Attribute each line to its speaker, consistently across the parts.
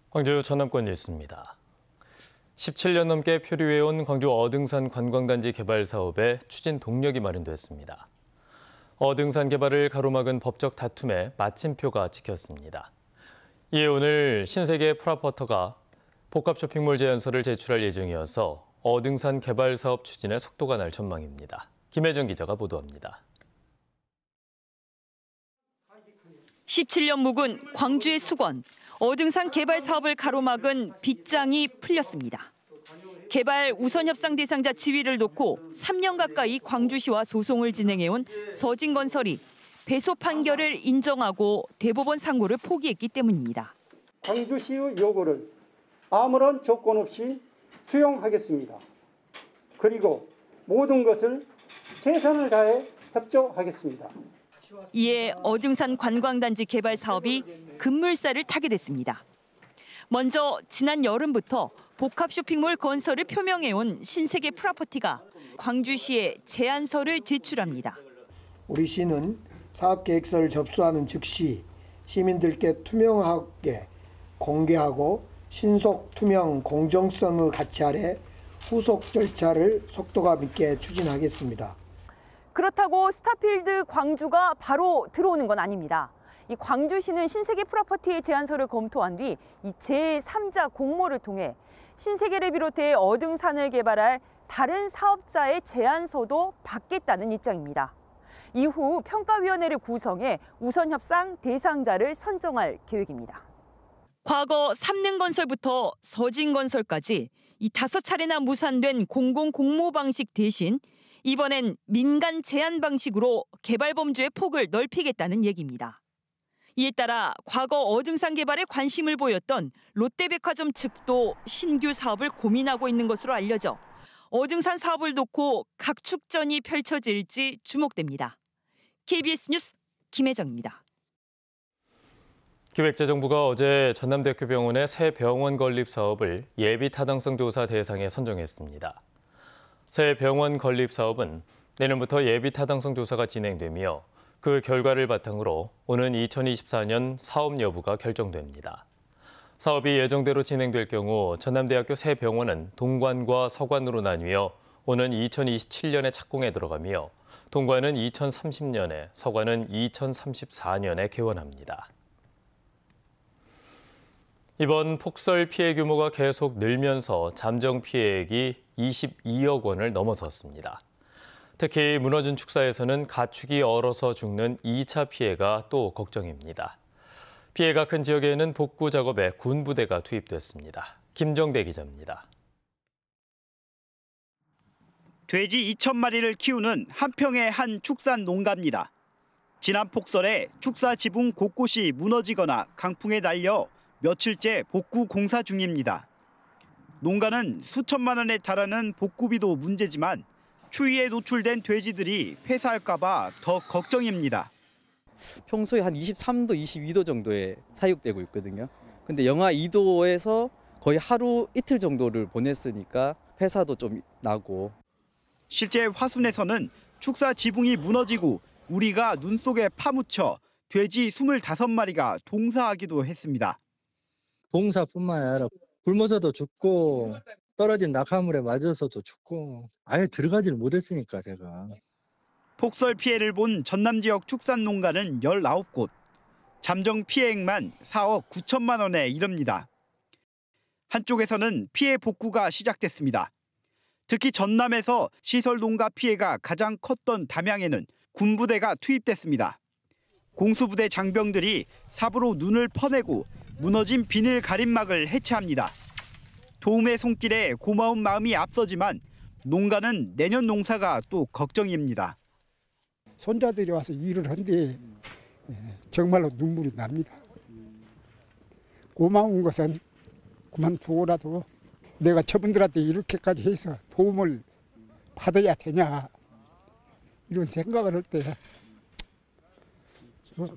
Speaker 1: 광주 전남권 뉴스입니다. 17년 넘게 표류해온 광주 어등산 관광단지 개발 사업에 추진 동력이 마련됐습니다. 어등산 개발을 가로막은 법적 다툼에 마침표가 찍혔습니다. 이에 오늘 신세계 프라포터가 복합 쇼핑몰 제안서를 제출할 예정이어서 어등산 개발 사업 추진에 속도가 날 전망입니다. 김혜정 기자가 보도합니다.
Speaker 2: 17년 묵은 광주의 수건, 어등산 개발 사업을 가로막은 빗장이 풀렸습니다. 개발 우선 협상 대상자 지위를 놓고 3년 가까이 광주시와 소송을 진행해온 서진건설이 배소 판결을 인정하고 대법원 상고를 포기했기 때문입니다.
Speaker 3: 광주시의 요구를 아무런 조건 없이 수용하겠습니다. 그리고 모든 것을 최선을 다해 협조하겠습니다.
Speaker 2: 이에 어등산 관광단지 개발 사업이 급물살을 타게 됐습니다. 먼저 지난 여름부터 복합 쇼핑몰 건설을 표명해온 신세계 프로퍼티가 광주시에 제안서를 제출합니다.
Speaker 4: 우리 시는 사업계획서를 접수하는 즉시 시민들께 투명하게 공개하고 신속, 투명, 공정성의 가치 아래 후속 절차를 속도감 있게 추진하겠습니다.
Speaker 2: 그렇다고 스타필드 광주가 바로 들어오는 건 아닙니다. 이 광주시는 신세계 프로퍼티의 제안서를 검토한 뒤 이 제3자 공모를 통해 신세계를 비롯해 어등산을 개발할 다른 사업자의 제안서도 받겠다는 입장입니다. 이후 평가위원회를 구성해 우선 협상 대상자를 선정할 계획입니다. 과거 삼능건설부터 서진건설까지 이 5차례나 무산된 공공공모 방식 대신 이번엔 민간 제안 방식으로 개발 범주의 폭을 넓히겠다는 얘기입니다. 이에 따라 과거 어등산 개발에 관심을 보였던 롯데백화점 측도 신규 사업을 고민하고 있는 것으로 알려져 어등산 사업을 놓고 각축전이 펼쳐질지 주목됩니다. KBS 뉴스 김혜정입니다.
Speaker 1: 기획재정부가 어제 전남대학교 병원의 새 병원 건립 사업을 예비 타당성 조사 대상에 선정했습니다. 새 병원 건립 사업은 내년부터 예비 타당성 조사가 진행되며 그 결과를 바탕으로 오는 2024년 사업 여부가 결정됩니다. 사업이 예정대로 진행될 경우 전남대학교 새 병원은 동관과 서관으로 나뉘어 오는 2027년에 착공에 들어가며 동관은 2030년에, 서관은 2034년에 개원합니다. 이번 폭설 피해 규모가 계속 늘면서 잠정 피해액이 22억 원을 넘어섰습니다. 특히 무너진 축사에서는 가축이 얼어서 죽는 2차 피해가 또 걱정입니다. 피해가 큰 지역에는 복구 작업에 군부대가 투입됐습니다. 김정대 기자입니다.
Speaker 5: 돼지 2,000마리를 키우는 한평의 한 축산 농가입니다. 지난 폭설에 축사 지붕 곳곳이 무너지거나 강풍에 날려 며칠째 복구 공사 중입니다. 농가는 수천만 원에 달하는 복구비도 문제지만 추위에 노출된 돼지들이 폐사할까 봐 더 걱정입니다.
Speaker 6: 평소에 한 23도, 22도 정도에 사육되고 있거든요. 근데 영하 2도에서 거의 하루 이틀 정도를 보냈으니까 폐사도 좀 나고.
Speaker 5: 실제 화순에서는 축사 지붕이 무너지고 우리가 눈 속에 파묻혀 돼지 25마리가 동사하기도 했습니다.
Speaker 7: 동사뿐만 아니라 굶어서도 죽고 떨어진 낙하물에 맞아서도 죽고 아예 들어가지를 못했으니까 제가.
Speaker 5: 폭설 피해를 본 전남 지역 축산 농가는 19곳. 잠정 피해액만 4억 9천만 원에 이릅니다. 한쪽에서는 피해 복구가 시작됐습니다. 특히 전남에서 시설 농가 피해가 가장 컸던 담양에는 군부대가 투입됐습니다. 공수부대 장병들이 삽으로 눈을 퍼내고 무너진 비닐 가림막을 해체합니다. 도움의 손길에 고마운 마음이 앞서지만 농가는 내년 농사가 또 걱정입니다.
Speaker 8: 손자들이 와서 일을 한데 정말로 눈물이 납니다. 고마운 것은 그만두고라도 내가 저분들한테 이렇게까지 해서 도움을 받아야 되냐 이런 생각을 할 때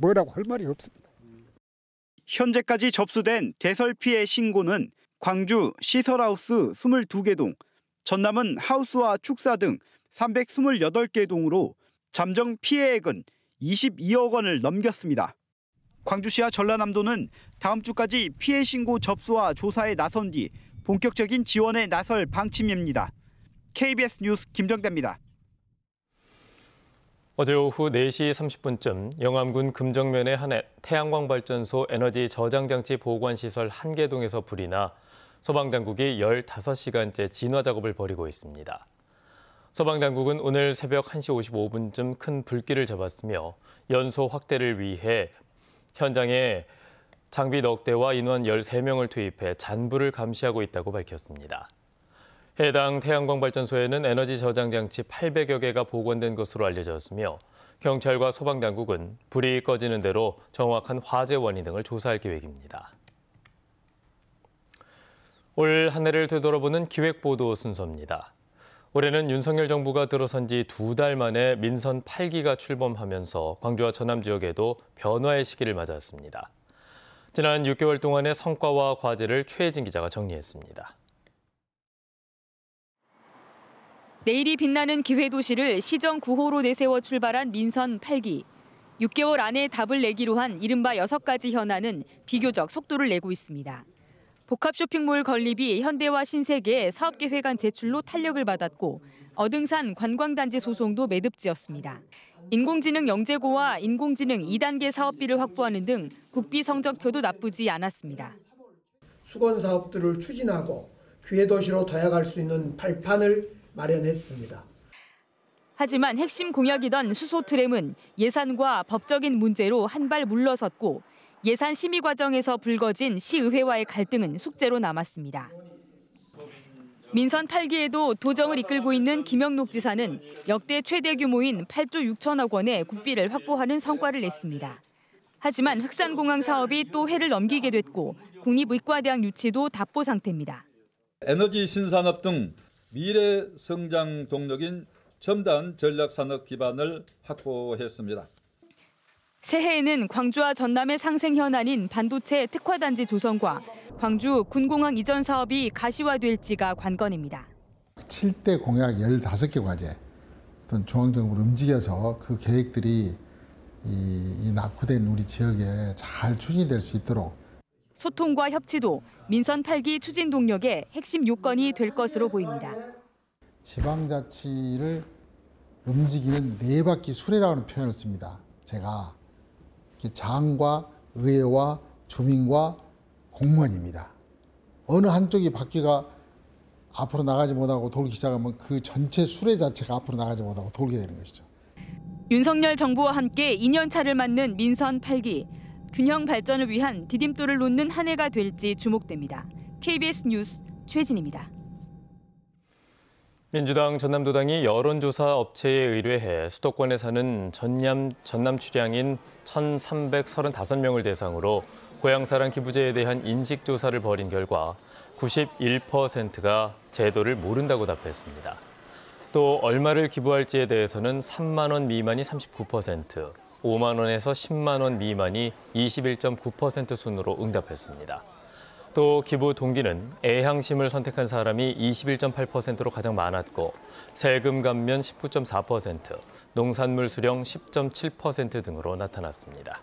Speaker 8: 뭐라고 할 말이 없습니다.
Speaker 5: 현재까지 접수된 대설 피해 신고는 광주 시설하우스 22개 동, 전남은 하우스와 축사 등 328개 동으로 잠정 피해액은 22억 원을 넘겼습니다. 광주시와 전라남도는 다음 주까지 피해 신고 접수와 조사에 나선 뒤 본격적인 지원에 나설 방침입니다. KBS 뉴스 김정대입니다.
Speaker 1: 어제 오후 4시 30분쯤 영암군 금정면의 한 태양광 발전소 에너지 저장장치 보관시설 한계동에서 불이 나 소방당국이 15시간째 진화 작업을 벌이고 있습니다. 소방당국은 오늘 새벽 1시 55분쯤 큰 불길을 잡았으며 연소 확대를 위해 현장에 장비 넉 대와 인원 13명을 투입해 잔불을 감시하고 있다고 밝혔습니다. 해당 태양광 발전소에는 에너지 저장 장치 800여 개가 보관된 것으로 알려졌으며 경찰과 소방당국은 불이 꺼지는 대로 정확한 화재 원인 등을 조사할 계획입니다. 올 한 해를 되돌아보는 기획보도 순서입니다. 올해는 윤석열 정부가 들어선 지 2달 만에 민선 8기가 출범하면서 광주와 전남 지역에도 변화의 시기를 맞았습니다. 지난 6개월 동안의 성과와 과제를 최혜진 기자가 정리했습니다.
Speaker 9: 내일이 빛나는 기회도시를 시정 9호로 내세워 출발한 민선 8기. 6개월 안에 답을 내기로 한 이른바 6가지 현안은 비교적 속도를 내고 있습니다. 복합 쇼핑몰 건립이 현대와 신세계의 사업계획안 제출로 탄력을 받았고 어등산 관광단지 소송도 매듭지었습니다. 인공지능 영재고와 인공지능 2단계 사업비를 확보하는 등 국비 성적표도 나쁘지 않았습니다.
Speaker 4: 수건 사업들을 추진하고 기회도시로 도약할 수 있는 발판을 마련했습니다.
Speaker 9: 하지만 핵심 공약이던 수소 트램은 예산과 법적인 문제로 한 발 물러섰고 예산 심의 과정에서 불거진 시의회와의 갈등은 숙제로 남았습니다. 민선 8기에도 도정을 이끌고 있는 김영록 지사는 역대 최대 규모인 8조 6천억 원의 국비를 확보하는 성과를 냈습니다. 하지만 흑산공항 사업이 또 해를 넘기게 됐고 국립의과대학 유치도 답보 상태입니다.
Speaker 10: 에너지 신산업 등 미래 성장 동력인 첨단 전략 산업 기반을 확보했습니다.
Speaker 9: 새해에는 광주와 전남의 상생 현안인 반도체 특화단지 조성과 광주 군공항 이전 사업이 가시화될지가 관건입니다.
Speaker 11: 7대 공약 15개 과제, 어떤 중앙정부를 움직여서 그 계획들이 이 낙후된 우리 지역에 잘 추진될 수 있도록
Speaker 9: 소통과 협치도 민선 8기 추진 동력의 핵심 요건이 될 것으로 보입니다.
Speaker 11: 지방자치를 움직이는 4바퀴 수레라는 표현을 씁니다. 제가 장과 의회와 주민과 공무원입니다. 어느 한쪽이 바퀴가 앞으로 나가지 못하고 돌기 시작하면 그 전체 수레 자체가 앞으로 나가지 못하고 돌게 되는 것이죠.
Speaker 9: 윤석열 정부와 함께 2년차를 맞는 민선 8기. 균형 발전을 위한 디딤돌을 놓는 한 해가 될지 주목됩니다. KBS 뉴스 최진입니다.
Speaker 1: 민주당 전남도당이 여론조사 업체에 의뢰해 수도권에 사는 전남 출향인 1,335명을 대상으로 고향사랑 기부제에 대한 인식조사를 벌인 결과 91%가 제도를 모른다고 답했습니다. 또 얼마를 기부할지에 대해서는 3만 원 미만이 39%, 5만 원에서 10만 원 미만이 21.9% 순으로 응답했습니다. 또 기부 동기는 애향심을 선택한 사람이 21.8%로 가장 많았고 세금 감면 19.4%, 농산물 수령 10.7% 등으로 나타났습니다.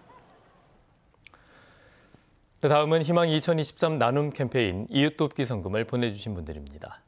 Speaker 1: 다음은 희망 2023 나눔 캠페인 이웃돕기 성금을 보내주신 분들입니다.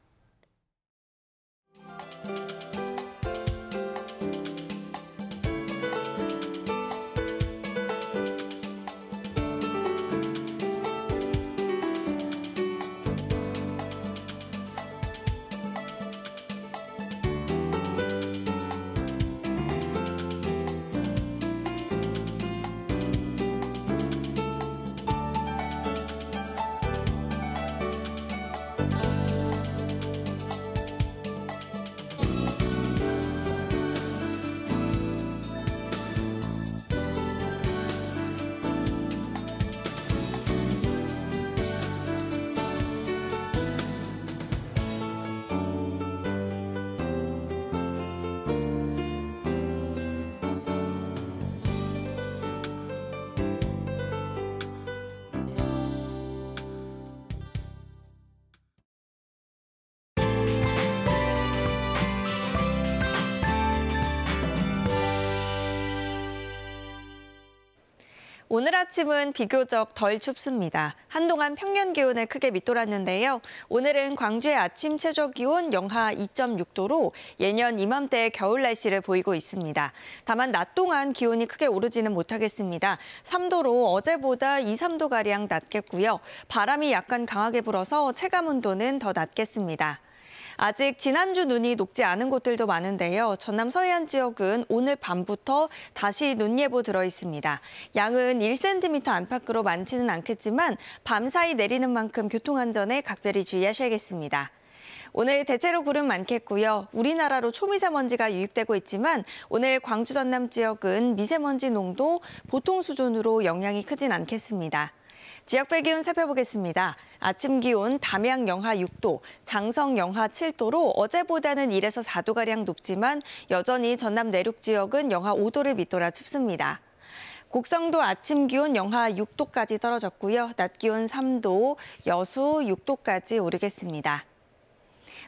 Speaker 12: 오늘 아침은 비교적 덜 춥습니다. 한동안 평년 기온을 크게 밑돌았는데요. 오늘은 광주의 아침 최저 기온 영하 2.6도로 예년 이맘때의 겨울 날씨를 보이고 있습니다. 다만 낮 동안 기온이 크게 오르지는 못하겠습니다. 3도로 어제보다 2, 3도가량 낮겠고요. 바람이 약간 강하게 불어서 체감 온도는 더 낮겠습니다. 아직 지난주 눈이 녹지 않은 곳들도 많은데요. 전남 서해안 지역은 오늘 밤부터 다시 눈 예보 들어 있습니다. 양은 1cm 안팎으로 많지는 않겠지만 밤사이 내리는 만큼 교통안전에 각별히 주의하셔야겠습니다. 오늘 대체로 구름 많겠고요. 우리나라로 초미세먼지가 유입되고 있지만 오늘 광주 전남 지역은 미세먼지 농도 보통 수준으로 영향이 크진 않겠습니다. 지역별 기온 살펴보겠습니다. 아침 기온 담양 영하 6도, 장성 영하 7도로 어제보다는 1에서 4도가량 높지만 여전히 전남 내륙 지역은 영하 5도를 밑돌아 춥습니다. 곡성도 아침 기온 영하 6도까지 떨어졌고요. 낮 기온 3도, 여수 6도까지 오르겠습니다.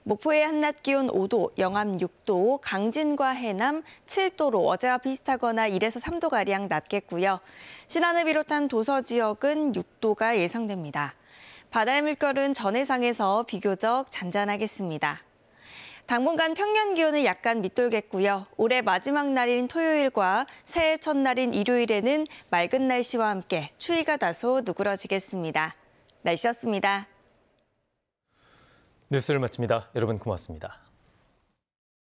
Speaker 12: 목포의 한낮 기온 5도, 영암 6도, 강진과 해남 7도로 어제와 비슷하거나 1에서 3도가량 낮겠고요. 신안을 비롯한 도서 지역은 6도가 예상됩니다. 바다의 물결은 전해상에서 비교적 잔잔하겠습니다. 당분간 평년 기온을 약간 밑돌겠고요. 올해 마지막 날인 토요일과 새해 첫날인 일요일에는 맑은 날씨와 함께 추위가 다소 누그러지겠습니다. 날씨였습니다.
Speaker 1: 뉴스를 마칩니다. 여러분 고맙습니다.